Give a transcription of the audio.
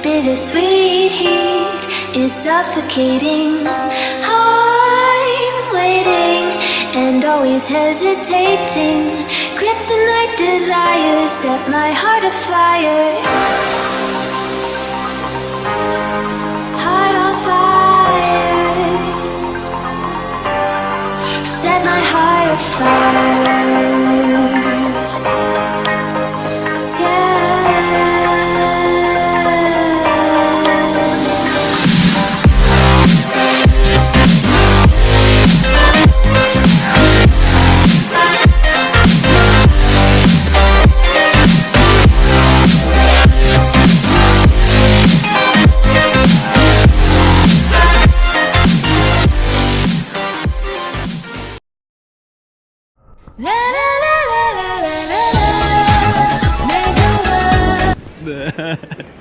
bittersweet heat is suffocating. I'm waiting and always hesitating. Kryptonite desires set my heart afire. Heart on fire. Set my heart afire. 네.